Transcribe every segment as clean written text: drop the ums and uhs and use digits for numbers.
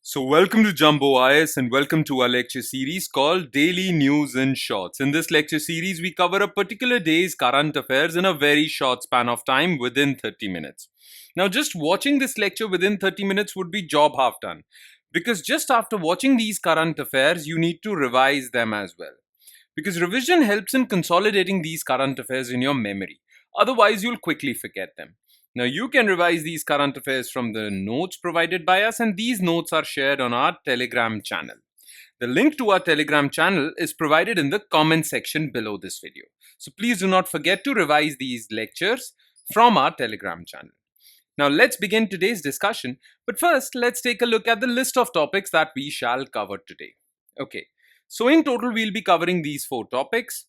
So, welcome to Jumbo IS and welcome to our lecture series called Daily News in Shorts. In this lecture series, we cover a particular day's current affairs in a very short span of time within 30 minutes. Now, just watching this lecture within 30 minutes would be job half done because just after watching these current affairs, you need to revise them as well. Because revision helps in consolidating these current affairs in your memory. Otherwise, you'll quickly forget them. Now, you can revise these current affairs from the notes provided by us, and these notes are shared on our Telegram channel. The link to our Telegram channel is provided in the comment section below this video. So please do not forget to revise these lectures from our Telegram channel. Now, let's begin today's discussion. But first, let's take a look at the list of topics that we shall cover today. Okay, so in total, we'll be covering these 4 topics.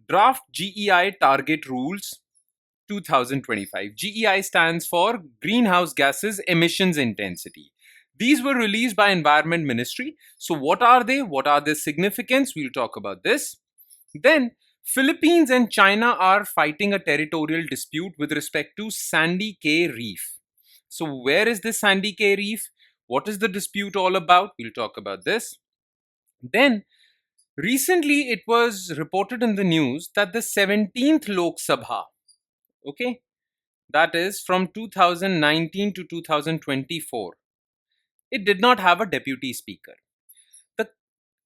Draft GEI Target Rules 2025. GEI stands for Greenhouse Gases Emissions Intensity. These were released by Environment Ministry. So what are they? What are their significance? We'll talk about this. Then Philippines and China are fighting a territorial dispute with respect to Sandy Cay Reef. So where is this Sandy Cay Reef? What is the dispute all about? We'll talk about this. Then recently it was reported in the news that the 17th Lok Sabha, okay, that is from 2019 to 2024, it did not have a deputy speaker. The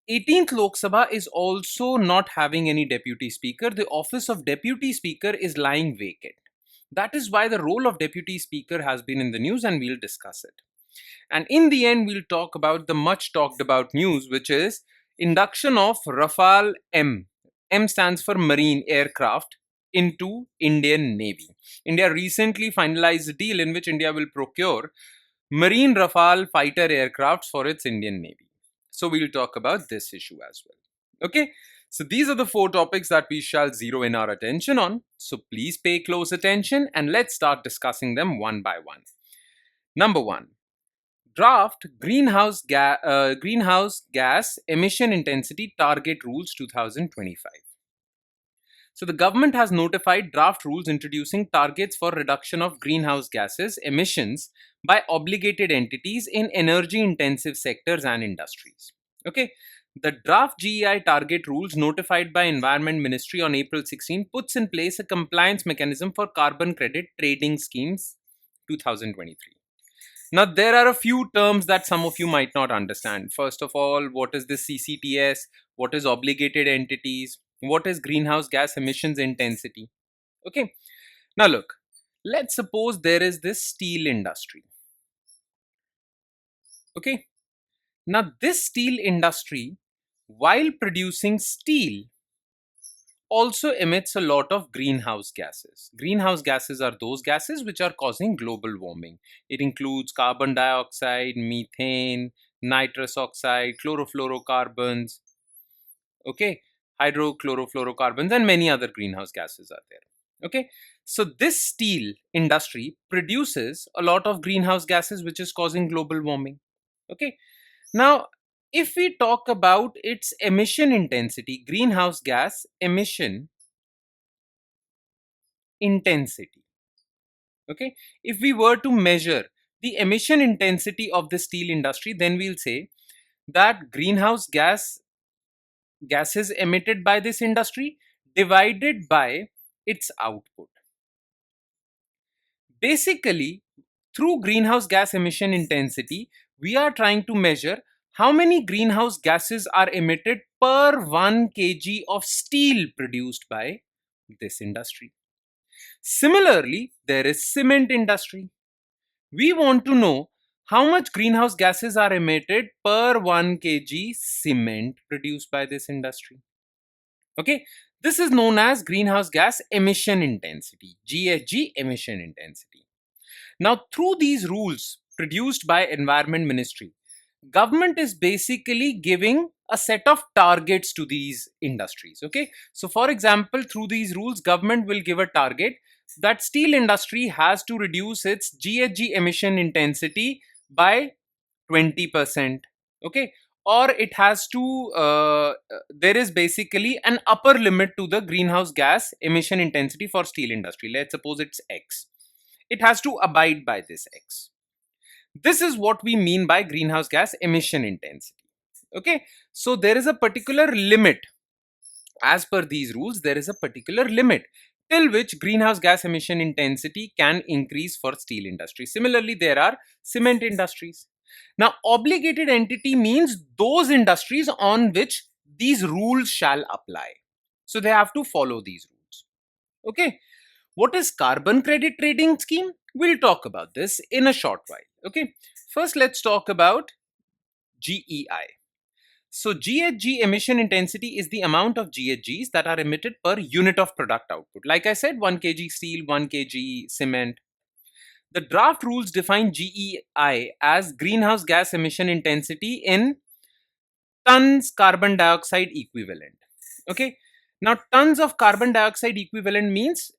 18th Lok Sabha is also not having any deputy speaker. The office of deputy speaker is lying vacant. That is why the role of deputy speaker has been in the news, and we'll discuss it. And in the end, we'll talk about the much talked about news, which is induction of Rafale M. M stands for Marine Aircraft into Indian Navy. India recently finalized a deal in which India will procure Marine Rafale fighter aircrafts for its Indian Navy. So we'll talk about this issue as well. Okay, so these are the 4 topics that we shall zero in our attention on. So please pay close attention and let's start discussing them one by one. Number 1. Draft Greenhouse Gas Emission Intensity Target Rules 2025. So the government has notified draft rules introducing targets for reduction of greenhouse gases emissions by obligated entities in energy intensive sectors and industries. Okay, the draft GEI target rules notified by Environment Ministry on April 16 puts in place a compliance mechanism for carbon credit trading schemes 2023. Now, there are a few terms that some of you might not understand. First of all, what is this CCTS? What is obligated entities? What is greenhouse gas emissions intensity? Okay. Now, look, let's suppose there is this steel industry. Okay. Now, this steel industry, while producing steel, also emits a lot of greenhouse gases. Greenhouse gases are those gases which are causing global warming. It includes carbon dioxide, methane, nitrous oxide, chlorofluorocarbons, okay, hydrochlorofluorocarbons, and many other greenhouse gases are there. Okay, so this steel industry produces a lot of greenhouse gases which is causing global warming. Okay, now if we talk about its emission intensity, greenhouse gas emission intensity, okay, if we were to measure the emission intensity of the steel industry, then we'll say that greenhouse gases emitted by this industry divided by its output. Basically, through greenhouse gas emission intensity, we are trying to measure how many greenhouse gases are emitted per 1 kg of steel produced by this industry. Similarly, there is cement industry. We want to know how much greenhouse gases are emitted per 1 kg cement produced by this industry. Okay, this is known as greenhouse gas emission intensity, GHG emission intensity. Now, through these rules produced by Environment Ministry, government is basically giving a set of targets to these industries. Okay, so for example, through these rules, government will give a target that steel industry has to reduce its GHG emission intensity by 20%. Okay, or it has to there is basically an upper limit to the greenhouse gas emission intensity for steel industry. Let's suppose it's X. It has to abide by this X. This is what we mean by greenhouse gas emission intensity. Okay, so there is a particular limit. As per these rules, there is a particular limit till which greenhouse gas emission intensity can increase for steel industry. Similarly, there are cement industries. Now, obligated entity means those industries on which these rules shall apply. So they have to follow these rules. Okay. What is carbon credit trading scheme? We'll talk about this in a short while. Okay. First, let's talk about GEI. So GHG emission intensity is the amount of GHGs that are emitted per unit of product output. Like I said, 1 kg steel, 1 kg cement. The draft rules define GEI as greenhouse gas emission intensity in tons carbon dioxide equivalent. Okay. Now, tons of carbon dioxide equivalent means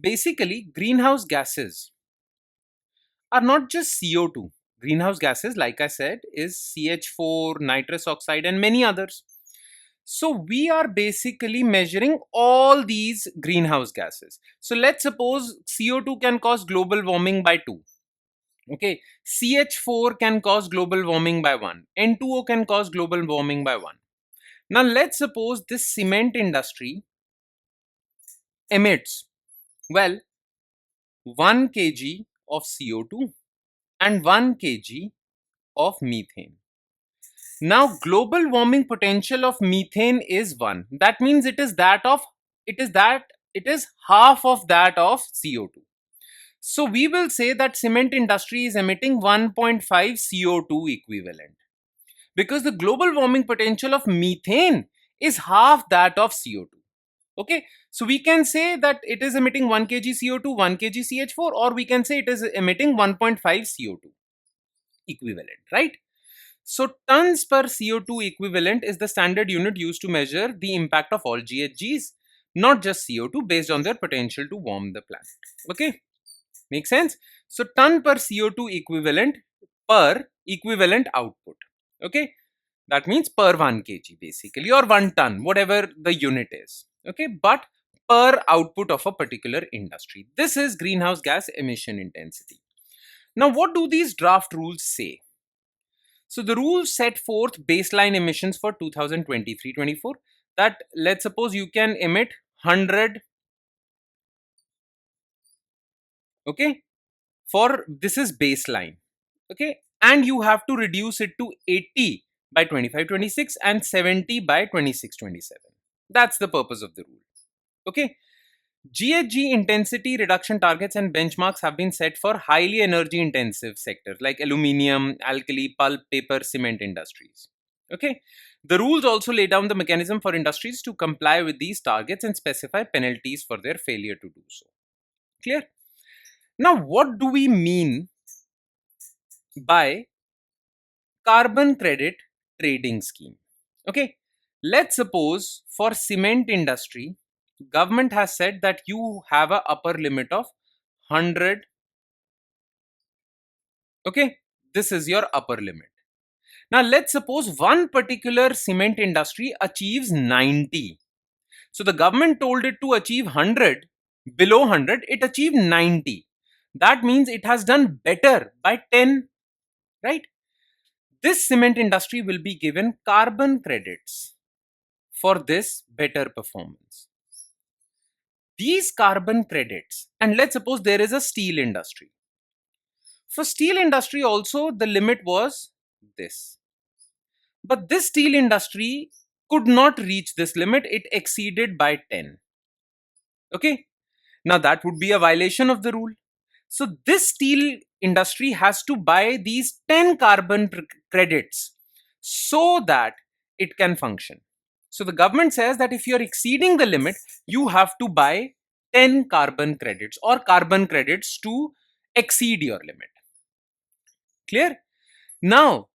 basically greenhouse gases are not just CO2. Greenhouse gases, like I said, is CH4, nitrous oxide, and many others. So we are basically measuring all these greenhouse gases. So let's suppose CO2 can cause global warming by 2. Okay, CH4 can cause global warming by 1. N2O can cause global warming by 1. Now let's suppose this cement industry emits, well, 1 kg of CO2 and 1 kg of methane. Now, global warming potential of methane is 1. That means it is half of that of CO2. So we will say that cement industry is emitting 1.5 CO2 equivalent because the global warming potential of methane is half that of CO2. Okay, so we can say that it is emitting 1 kg CO2, 1 kg CH4, or we can say it is emitting 1.5 CO2 equivalent, right? So tons per CO2 equivalent is the standard unit used to measure the impact of all GHGs, not just CO2, based on their potential to warm the planet. Okay, makes sense? So ton per CO2 equivalent per equivalent output. Okay, that means per 1 kg basically, or 1 ton, whatever the unit is. Okay, but per output of a particular industry. This is greenhouse gas emission intensity. Now, what do these draft rules say? So the rules set forth baseline emissions for 2023-24, that let's suppose you can emit 100, okay, for this is baseline, okay, and you have to reduce it to 80 by 25-26 and 70 by 26-27. That's the purpose of the rule. Okay. GHG intensity reduction targets and benchmarks have been set for highly energy intensive sectors like aluminium, alkali, pulp, paper, cement industries. Okay. The rules also lay down the mechanism for industries to comply with these targets and specify penalties for their failure to do so. Clear? Now, what do we mean by carbon credit trading scheme? Okay. Let's suppose for cement industry, government has said that you have a upper limit of 100. Okay, this is your upper limit. Now let's suppose one particular cement industry achieves 90. So the government told it to achieve 100, below 100 it achieved 90. That means it has done better by 10, right? This cement industry will be given carbon credits for this better performance. These carbon credits, and let's suppose there is a steel industry. For steel industry also the limit was this. But this steel industry could not reach this limit, it exceeded by 10. Okay, now that would be a violation of the rule. So this steel industry has to buy these 10 carbon credits so that it can function. So the government says that if you're exceeding the limit, you have to buy 10 carbon credits or carbon credits to exceed your limit. Clear? Now,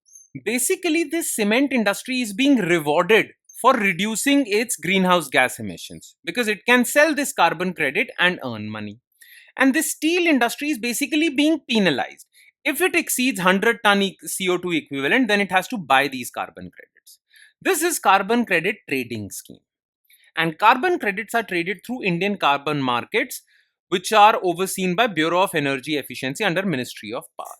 basically, this cement industry is being rewarded for reducing its greenhouse gas emissions because it can sell this carbon credit and earn money. And this steel industry is basically being penalized. If it exceeds 100 ton CO2 equivalent, then it has to buy these carbon credits. This is carbon credit trading scheme. And carbon credits are traded through Indian carbon markets, which are overseen by Bureau of Energy Efficiency under Ministry of Power.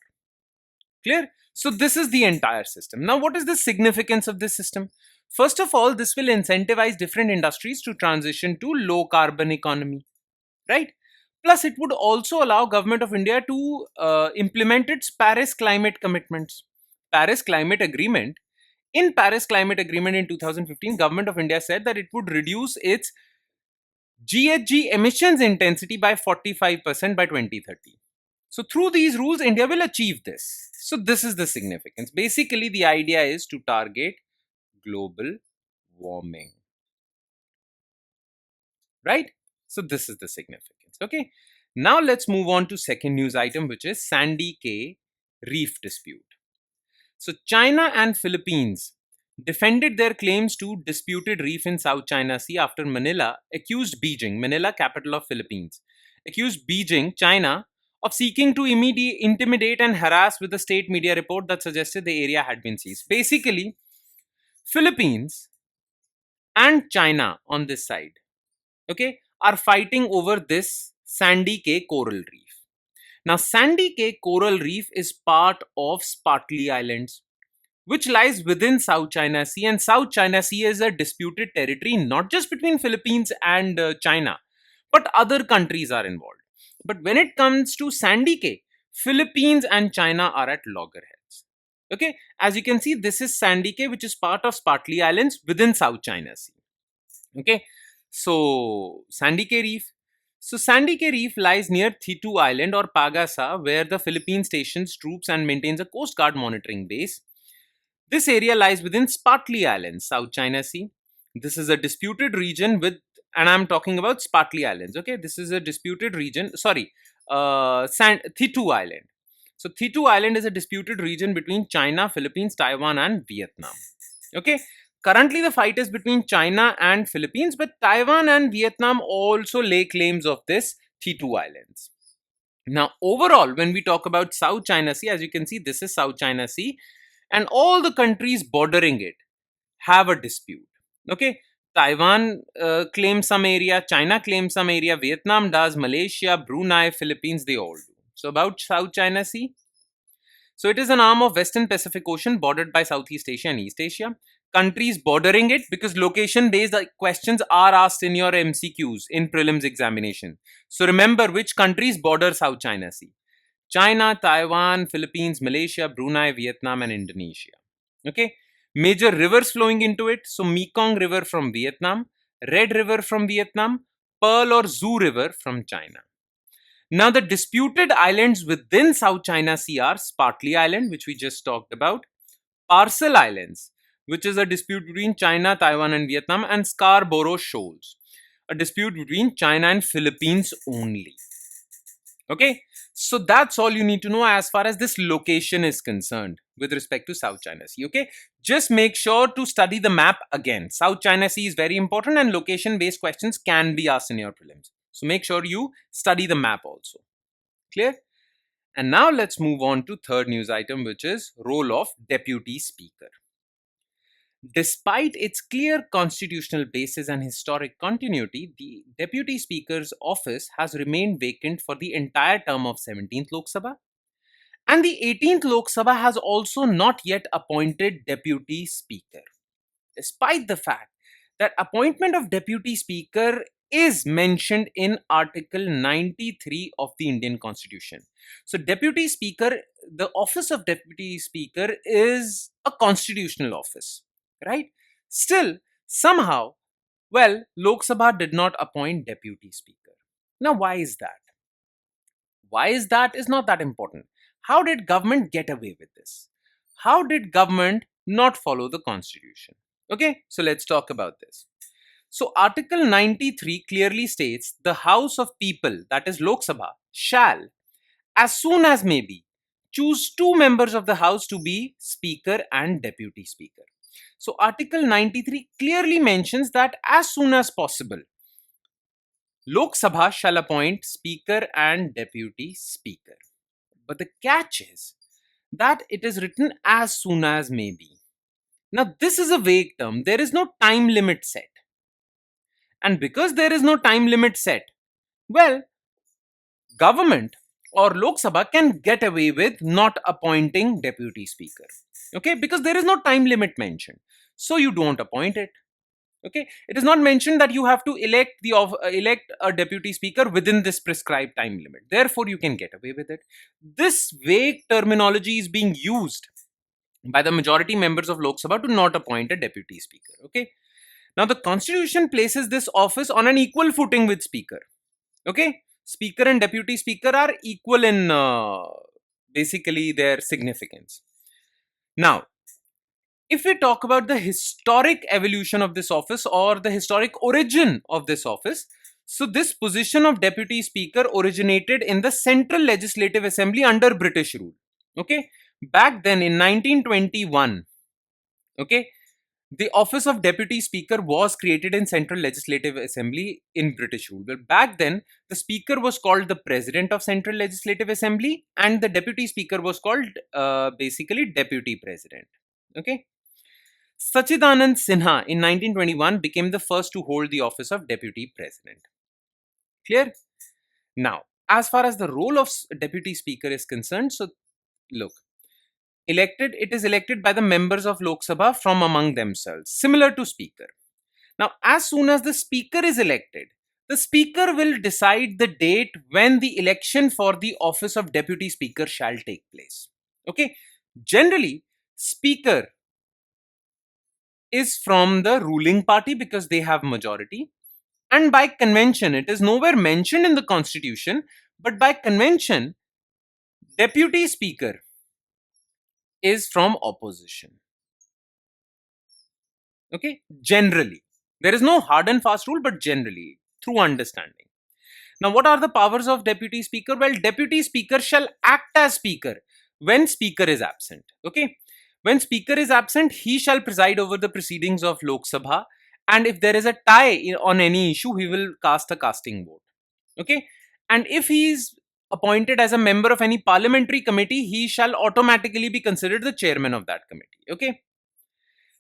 Clear? So this is the entire system. Now, what is the significance of this system? First of all, this will incentivize different industries to transition to low carbon economy, right? Plus, it would also allow government of India to implement its Paris climate commitments. Paris climate agreement. In Paris climate agreement in 2015, government of India said that it would reduce its GHG emissions intensity by 45% by 2030. So through these rules, India will achieve this. So this is the significance. Basically, the idea is to target global warming, right? So this is the significance. Okay. Now let's move on to second news item, which is Sandy Cay Reef dispute. So China and Philippines defended their claims to disputed reef in South China Sea after Manila, capital of Philippines, accused Beijing, China, of seeking to intimidate and harass with a state media report that suggested the area had been seized. Basically, Philippines and China on this side, okay, are fighting over this Sandy Cay coral reef. Now, Sandy Cay coral reef is part of Spratly Islands, which lies within South China Sea, and South China Sea is a disputed territory not just between Philippines and China, but other countries are involved. But when it comes to Sandy Cay, Philippines and China are at loggerheads. Okay, as you can see, this is Sandy Cay, which is part of Spratly Islands within South China Sea. Okay, so Sandy Cay Reef. So Sandy Cay Reef lies near Thitu Island or Pagasa, where the Philippines stations troops and maintains a Coast Guard monitoring base. This area lies within Spratly Islands, South China Sea. This is a disputed region with, and I'm talking about Spratly Islands. Okay, this is a disputed region. Sorry, Thitu Island. So Thitu Island is a disputed region between China, Philippines, Taiwan, and Vietnam. Okay, currently the fight is between China and Philippines, but Taiwan and Vietnam also lay claims of this Thitu Islands. Now, overall, when we talk about South China Sea, as you can see, this is South China Sea, and all the countries bordering it have a dispute. Okay, Taiwan claims some area, China claims some area, Vietnam does, Malaysia, Brunei, Philippines, they all do. So about South China Sea, so it is an arm of Western Pacific Ocean bordered by Southeast Asia and East Asia. Countries bordering it, because location based questions are asked in your MCQs in prelims examination. So remember which countries border South China Sea: China, Taiwan, Philippines, Malaysia, Brunei, Vietnam, and Indonesia. Okay, major rivers flowing into it. So Mekong River from Vietnam, Red River from Vietnam, Pearl or Zhu River from China. Now, the disputed islands within South China Sea are Spratly Island, which we just talked about, Parcel Islands, which is a dispute between China, Taiwan, and Vietnam, and Scarborough Shoals, a dispute between China and Philippines only. Okay, so that's all you need to know as far as this location is concerned with respect to South China Sea. Okay, just make sure to study the map again. South China Sea is very important, and location based questions can be asked in your prelims. So make sure you study the map also. Clear? And now let's move on to third news item, which is role of deputy speaker. Despite its clear constitutional basis and historic continuity, the Deputy Speaker's office has remained vacant for the entire term of 17th Lok Sabha. And the 18th Lok Sabha has also not yet appointed Deputy Speaker, despite the fact that appointment of Deputy Speaker is mentioned in Article 93 of the Indian Constitution. So, Deputy Speaker, the office of Deputy Speaker is a constitutional office, right? Still, somehow, well, Lok Sabha did not appoint Deputy Speaker. Now, why is that? Why is that is not that important. How did government get away with this? How did government not follow the constitution? Okay, so let's talk about this. So Article 93 clearly states the House of People, that is Lok Sabha, shall, as soon as may be, choose two members of the House to be Speaker and Deputy Speaker. So Article 93 clearly mentions that as soon as possible, Lok Sabha shall appoint Speaker and Deputy Speaker. But the catch is that it is written as soon as may be. Now, this is a vague term. There is no time limit set. And because there is no time limit set, well, government or Lok Sabha can get away with not appointing deputy speaker. Okay, because there is no time limit mentioned, so you don't appoint it. Okay, it is not mentioned that you have to elect a deputy speaker within this prescribed time limit. Therefore, you can get away with it. This vague terminology is being used by the majority members of Lok Sabha to not appoint a deputy speaker. Okay, now the constitution places this office on an equal footing with speaker. Okay, speaker and deputy speaker are equal in basically their significance. Now, if we talk about the historic evolution of this office or the historic origin of this office, so this position of deputy speaker originated in the Central Legislative Assembly under British rule. Okay, back then in 1921, okay, the office of deputy speaker was created in Central Legislative Assembly in British rule. But back then, the speaker was called the president of Central Legislative Assembly, and the deputy speaker was called basically deputy president. Okay. Sachidanand Sinha in 1921 became the first to hold the office of deputy president. Clear? Now, as far as the role of deputy speaker is concerned, so look, it is elected by the members of Lok Sabha from among themselves, similar to speaker. Now, as soon as the speaker is elected, the speaker will decide the date when the election for the office of deputy speaker shall take place. Okay, generally, speaker is from the ruling party because they have majority, and by convention, it is nowhere mentioned in the constitution, but by convention, deputy speaker is from opposition. Okay, generally, there is no hard and fast rule, but generally, through understanding. Now, what are the powers of deputy speaker? Well, deputy speaker shall act as speaker when speaker is absent. Okay, when speaker is absent, he shall preside over the proceedings of Lok Sabha, and if there is a tie on any issue, he will cast a casting vote. Okay, and if he is appointed as a member of any parliamentary committee, he shall automatically be considered the chairman of that committee. Okay,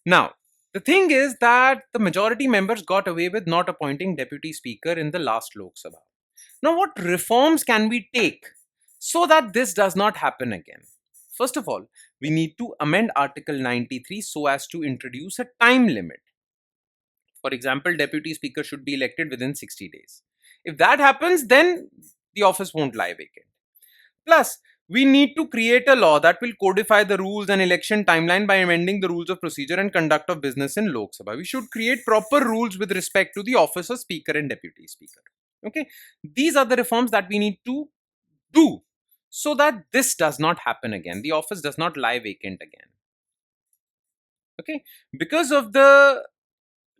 now the thing is that the majority members got away with not appointing deputy speaker in the last Lok Sabha. Now, what reforms can we take so that this does not happen again? First of all, we need to amend Article 93 so as to introduce a time limit. For example, deputy speaker should be elected within 60 days. If that happens, then the office won't lie vacant. Plus, we need to create a law that will codify the rules and election timeline by amending the rules of procedure and conduct of business in Lok Sabha. We should create proper rules with respect to the office of speaker and deputy speaker. Okay, these are the reforms that we need to do so that this does not happen again. The office does not lie vacant again. Okay, because of the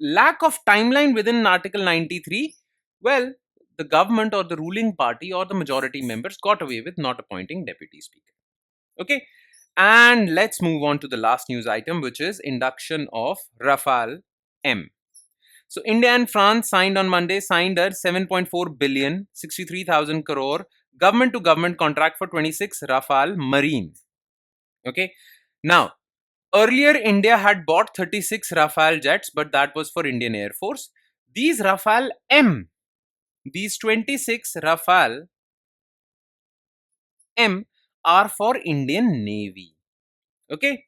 lack of timeline within Article 93, well, the government or the ruling party or the majority members got away with not appointing deputy speaker. Okay, and let's move on to the last news item, which is induction of Rafale M. So India and France signed on Monday, signed a 7.4 billion, 63,000 crore government to government contract for 26 Rafale Marine. Okay, now earlier India had bought 36 Rafale jets, but that was for Indian Air Force. These Rafale M, these 26 Rafale M are for Indian Navy. Okay,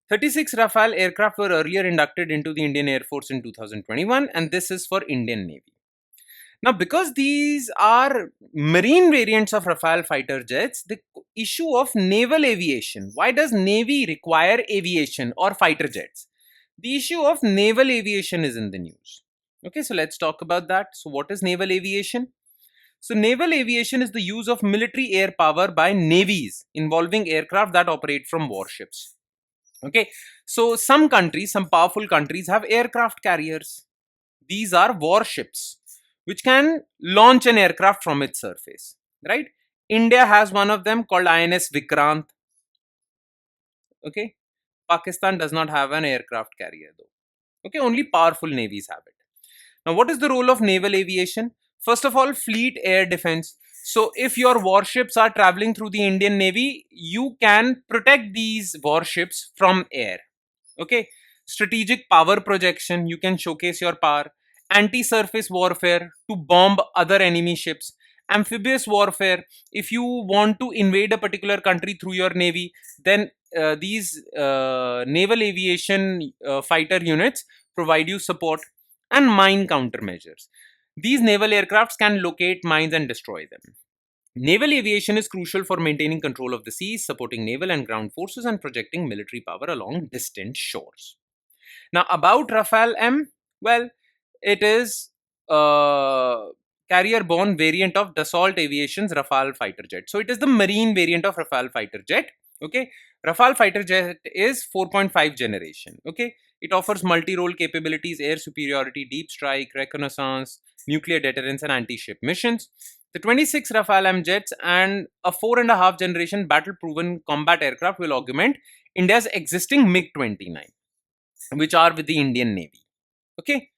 36 Rafale aircraft were earlier inducted into the Indian Air Force in 2021, and this is for Indian Navy. Now, because these are marine variants of Rafale fighter jets, the issue of naval aviation, why does Navy require aviation or fighter jets? The issue of naval aviation is in the news. Okay, so let's talk about that. So, what is naval aviation? So, naval aviation is the use of military air power by navies involving aircraft that operate from warships. Okay, so some countries, some powerful countries have aircraft carriers. These are warships which can launch an aircraft from its surface, right? India has one of them called INS Vikrant. Okay, Pakistan does not have an aircraft carrier though. Okay, only powerful navies have it. Now, what is the role of naval aviation? First of all, fleet air defense. So, if your warships are traveling through the Indian Navy, you can protect these warships from air. Okay, strategic power projection, you can showcase your power. Anti-surface warfare, to bomb other enemy ships. Amphibious warfare, if you want to invade a particular country through your navy, then these naval aviation fighter units provide you support. And mine countermeasures, these naval aircrafts can locate mines and destroy them. Naval aviation is crucial for maintaining control of the seas, supporting naval and ground forces, and projecting military power along distant shores. Now, about Rafale M, well, it is a carrier-borne variant of Dassault Aviation's Rafale fighter jet. So it is the marine variant of Rafale fighter jet. Okay, Rafale fighter jet is 4.5 generation. Okay, it offers multi-role capabilities, air superiority, deep strike, reconnaissance, nuclear deterrence, and anti-ship missions. The 26 Rafale M jets and a 4.5 generation battle-proven combat aircraft will augment India's existing MiG 29, which are with the Indian Navy. Okay,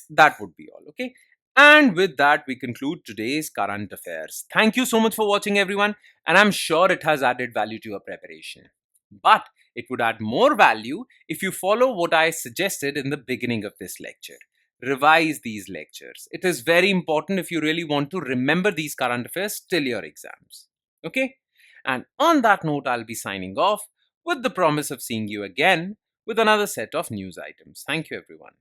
that would be all. Okay, and with that, we conclude today's current affairs. Thank you so much for watching, everyone, and I'm sure it has added value to your preparation. But it would add more value if you follow what I suggested in the beginning of this lecture. Revise these lectures. It is very important if you really want to remember these current affairs till your exams. Okay, and on that note, I'll be signing off with the promise of seeing you again with another set of news items. Thank you, everyone.